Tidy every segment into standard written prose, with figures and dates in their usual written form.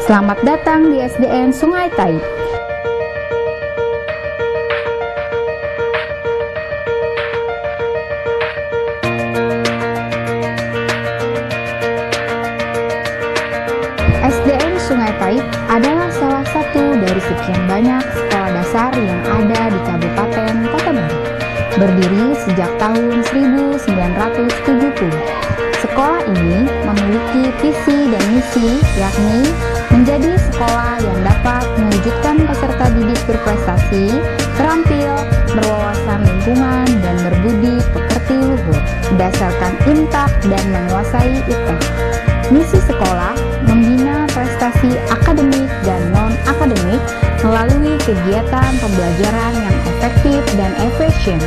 Selamat datang di SDN Sungai Taib. SDN Sungai Taib adalah salah satu dari sekian banyak sekolah dasar yang ada di Kabupaten Kota Baru. Berdiri sejak tahun 1970. Sekolah ini memiliki visi dan misi, yakni menjadi sekolah yang dapat mewujudkan peserta didik berprestasi, terampil, berwawasan lingkungan, dan berbudi pekerti luhur, berdasarkan IMTAK dan menguasai IPTEK. Misi sekolah membina prestasi akademik dan non-akademik melalui kegiatan pembelajaran yang efektif dan efisien,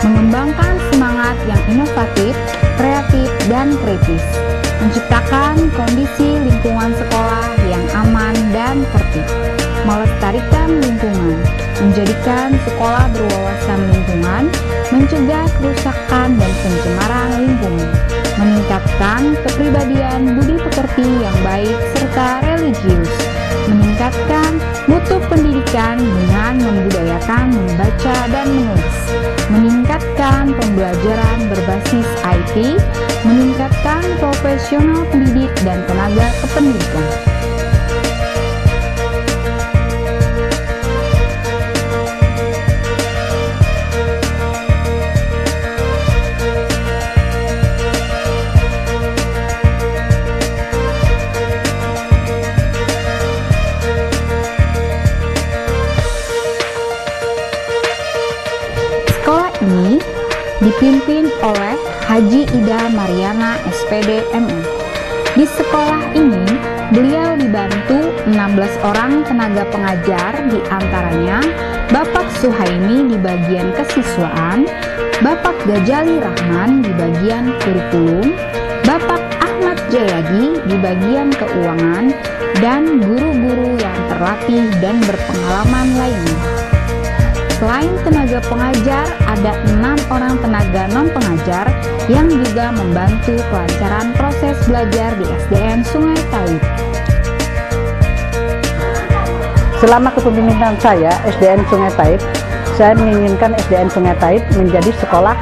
mengembangkan semangat yang inovatif, kreatif, dan kritis, menciptakan kondisi lingkungan sekolah yang aman dan tertib, melestarikan lingkungan, menjadikan sekolah berwawasan lingkungan, mencegah kerusakan dan pencemaran lingkungan, meningkatkan kepribadian budi pekerti yang baik serta religius, meningkatkan mutu pendidikan dengan membudayakan membaca dan menulis, meningkatkan pembelajaran berbasis IT, meningkatkan profesional pendidik dan tenaga kependidikan. Sekolah ini dipimpin oleh Haji Ida Mariana SPD MM. Di sekolah ini, beliau dibantu 16 orang tenaga pengajar, di antaranya Bapak Suhaimi di bagian kesiswaan, Bapak Gajali Rahman di bagian kurikulum, Bapak Ahmad Jayadi di bagian keuangan, dan guru-guru yang terlatih dan berpengalaman lainnya. Selain tenaga pengajar, ada 6 orang tenaga non-pengajar yang juga membantu kelancaran proses belajar di SDN Sungai Taib. Selama kepemimpinan saya, SDN Sungai Taib, saya menginginkan SDN Sungai Taib menjadi sekolah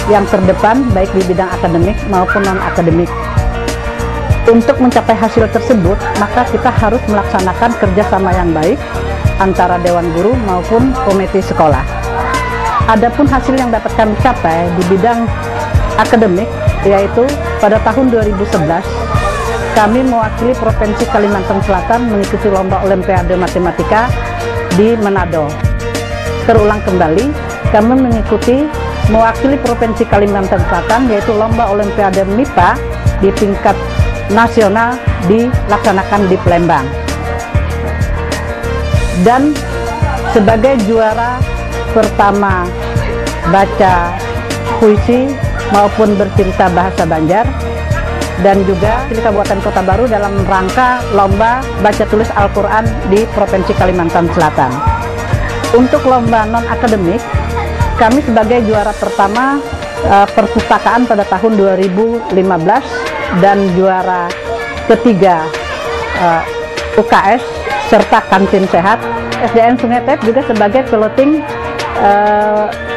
yang terdepan baik di bidang akademik maupun non-akademik. Untuk mencapai hasil tersebut, maka kita harus melaksanakan kerjasama yang baik antara Dewan Guru maupun komite sekolah. Adapun hasil yang dapat kami capai di bidang akademik, yaitu pada tahun 2011 kami mewakili Provinsi Kalimantan Selatan mengikuti lomba Olimpiade Matematika di Manado. Terulang kembali, kami mewakili Provinsi Kalimantan Selatan yaitu lomba Olimpiade MIPA di tingkat nasional dilaksanakan di Palembang. Dan sebagai juara pertama baca puisi maupun bercerita bahasa Banjar, dan juga di Kabupaten Kota Baru dalam rangka lomba baca tulis Al-Quran di Provinsi Kalimantan Selatan. Untuk lomba non-akademik, kami sebagai juara pertama perpustakaan pada tahun 2015 dan juara ketiga UKS serta kantin sehat. SDN Sungai Taib juga sebagai piloting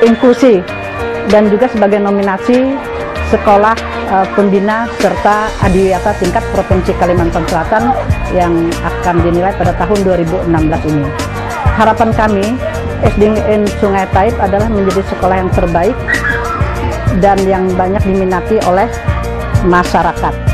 inklusi dan juga sebagai nominasi sekolah pembina serta adiwiyata tingkat Provinsi Kalimantan Selatan yang akan dinilai pada tahun 2016 ini. Harapan kami SDN Sungai Taib adalah menjadi sekolah yang terbaik dan yang banyak diminati oleh masyarakat.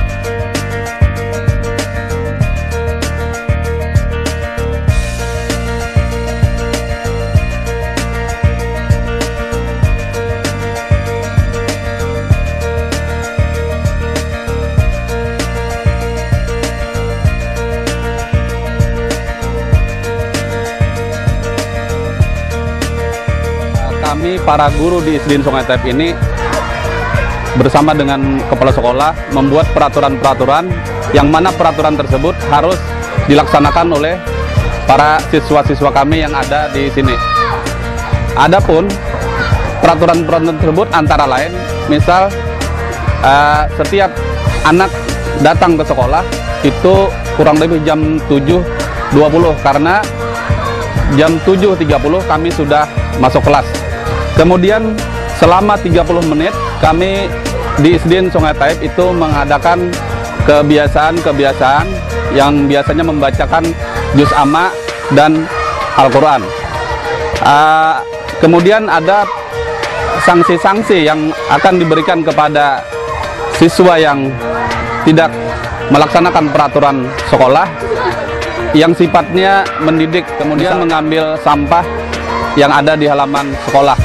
Kami para guru di SDN Sungai Taib ini bersama dengan kepala sekolah membuat peraturan-peraturan yang mana peraturan tersebut harus dilaksanakan oleh para siswa-siswa kami yang ada di sini. Adapun peraturan-peraturan tersebut antara lain, misal setiap anak datang ke sekolah itu kurang lebih jam 7.20 karena jam 7.30 kami sudah masuk kelas. Kemudian selama 30 menit kami di SDN Sungai Taib itu mengadakan kebiasaan-kebiasaan yang biasanya membacakan juz amma dan Al-Quran. Kemudian ada sanksi-sanksi yang akan diberikan kepada siswa yang tidak melaksanakan peraturan sekolah yang sifatnya mendidik, kemudian mengambil sampah yang ada di halaman sekolah.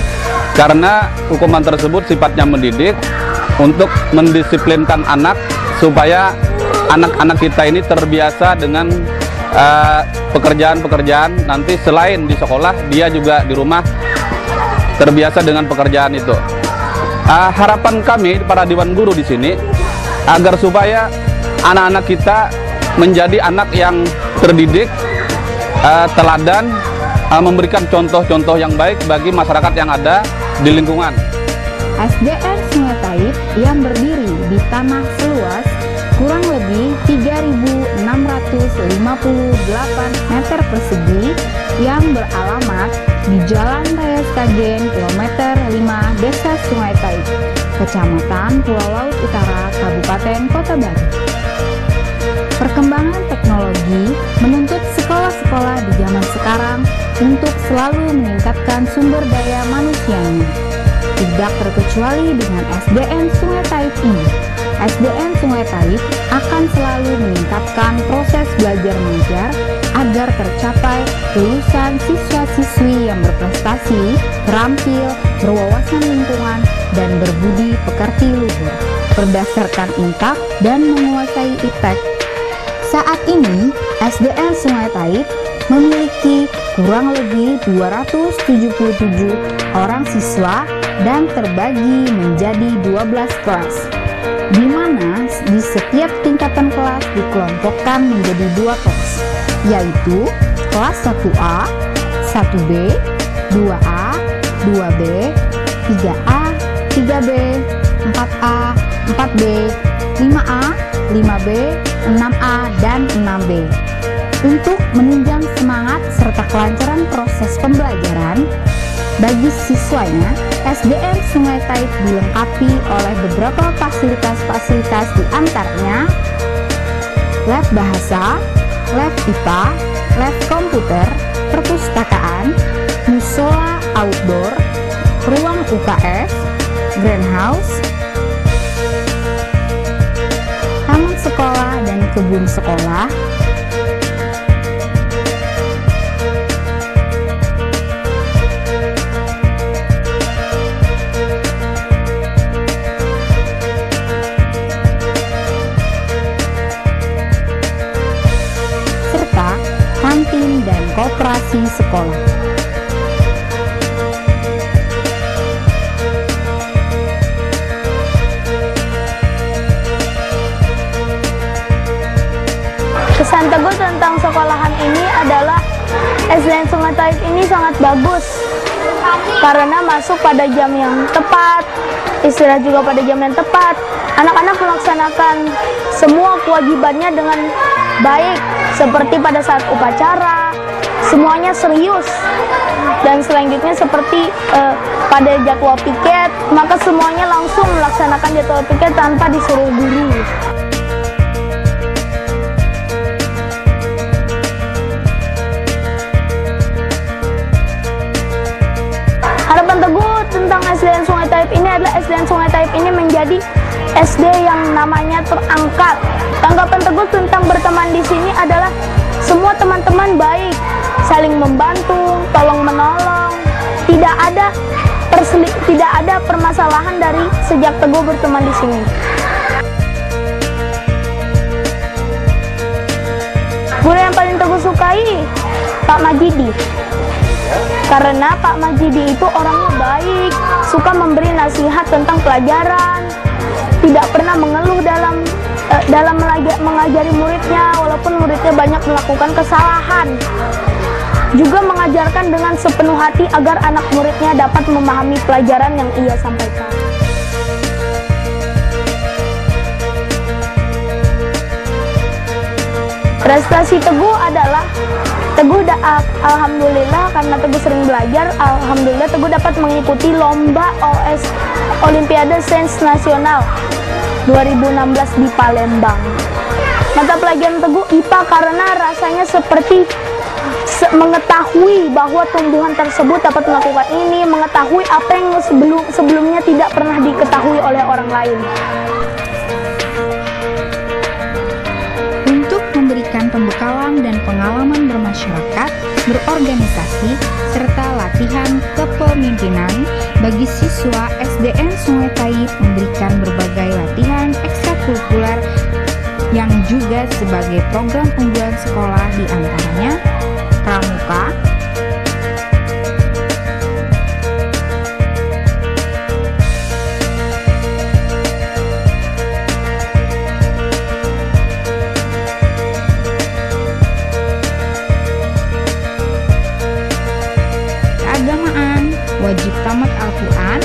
Karena hukuman tersebut sifatnya mendidik untuk mendisiplinkan anak supaya anak-anak kita ini terbiasa dengan pekerjaan-pekerjaan nanti selain di sekolah dia juga di rumah terbiasa dengan pekerjaan itu. Harapan kami para Dewan Guru di sini agar supaya anak-anak kita menjadi anak yang terdidik, teladan, memberikan contoh-contoh yang baik bagi masyarakat yang ada di lingkungan. SDN Sungai Taib yang berdiri di tanah seluas kurang lebih 3.658 meter persegi yang beralamat di Jalan Raya Sragen, kilometer 5, Desa Sungai Taib, Kecamatan Pulau Laut Utara, Kabupaten Kota Baru. Perkembangan teknologi menuntut sekolah-sekolah di zaman sekarang untuk selalu meningkatkan sumber daya manusianya. Tidak terkecuali dengan SDN Sungai Taib ini. SDN Sungai Taib akan selalu meningkatkan proses belajar mengajar agar tercapai lulusan siswa-siswi yang berprestasi, terampil, berwawasan lingkungan, dan berbudi pekerti luhur, berdasarkan INTAK dan menguasai IPTEK. Saat ini, SDN Sungai Taib memiliki kurang lebih 277 orang siswa dan terbagi menjadi 12 kelas, di mana di setiap tingkatan kelas dikelompokkan menjadi 2 kelas, yaitu kelas 1A, 1B, 2A, 2B, 3A, 3B, 4A, 4B, 5A, 5B, 6A, dan 6B. Untuk menunjang semangat serta kelancaran proses pembelajaran bagi siswanya, SDN Sungai Taib dilengkapi oleh beberapa fasilitas-fasilitas, di antaranya lab bahasa, lab IPA, lab komputer, perpustakaan, musola outdoor, ruang UKS, greenhouse, taman sekolah dan kebun sekolah, kantin dan koperasi sekolah. Kesan Teguh tentang sekolahan ini adalah SDN Sungai Taib ini sangat bagus karena masuk pada jam yang tepat, istirahat juga pada jam yang tepat. Anak-anak melaksanakan semua kewajibannya dengan baik, seperti pada saat upacara, semuanya serius. Dan selanjutnya seperti pada jadwal piket, maka semuanya langsung melaksanakan jadwal piket tanpa disuruh guru. Harapan Teguh tentang SDN Sungai Taib ini adalah SDN Sungai Taib ini menjadi SD yang namanya terangkat. Tanggapan Teguh tentang berteman di sini adalah semua teman-teman baik, saling membantu, tolong menolong. Tidak ada permasalahan dari sejak Teguh berteman di sini. Guru yang paling Teguh sukai Pak Majidi. Karena Pak Majidi itu orangnya baik, suka memberi nasihat tentang pelajaran, tidak pernah mengeluh dalam mengajari muridnya, walaupun muridnya banyak melakukan kesalahan. Juga mengajarkan dengan sepenuh hati agar anak muridnya dapat memahami pelajaran yang ia sampaikan. Prestasi Teguh adalah alhamdulillah karena Teguh sering belajar, alhamdulillah Teguh dapat mengikuti lomba Olimpiade Sains Nasional 2016 di Palembang. Mata pelajaran Teguh IPA karena rasanya seperti mengetahui bahwa tumbuhan tersebut dapat melakukan ini, mengetahui apa yang sebelumnya tidak pernah diketahui oleh orang lain. Untuk memberikan pembekalan dan pengalaman bermasyarakat, berorganisasi, serta latihan kepemimpinan bagi siswa SDN Sungai Taib, memberikan berbagai latihan ekstrakurikuler yang juga sebagai program unggulan sekolah, di antaranya Pramuka, keagamaan, wajib tamat Al-Quran,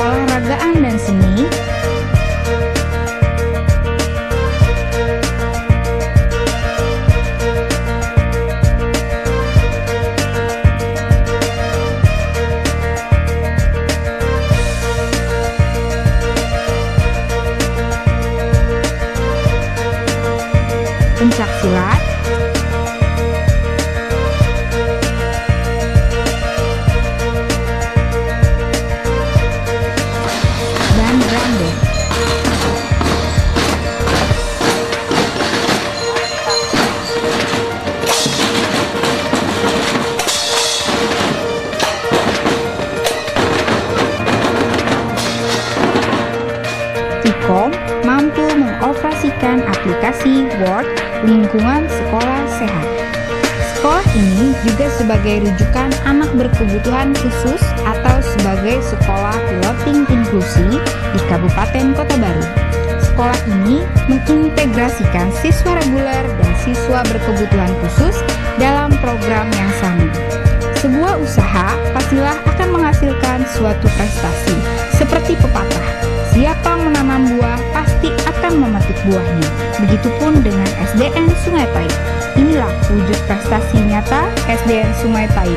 keolahragaan dan seni, pencaksilat, dan drum band. Tikom mampu mengoperasikan aplikasi Word lingkungan sekolah sehat. Sekolah ini juga sebagai rujukan anak berkebutuhan khusus atau sebagai sekolah piloting inklusi di Kabupaten Kota Baru. Sekolah ini mengintegrasikan siswa reguler dan siswa berkebutuhan khusus dalam program yang sama. Sebuah usaha pastilah akan menghasilkan suatu prestasi, seperti pepatah, siapa menanam buah pasti akan memetik buahnya. Begitupun dengan SDN Sungai Taib. Inilah wujud prestasi nyata SDN Sungai Taib.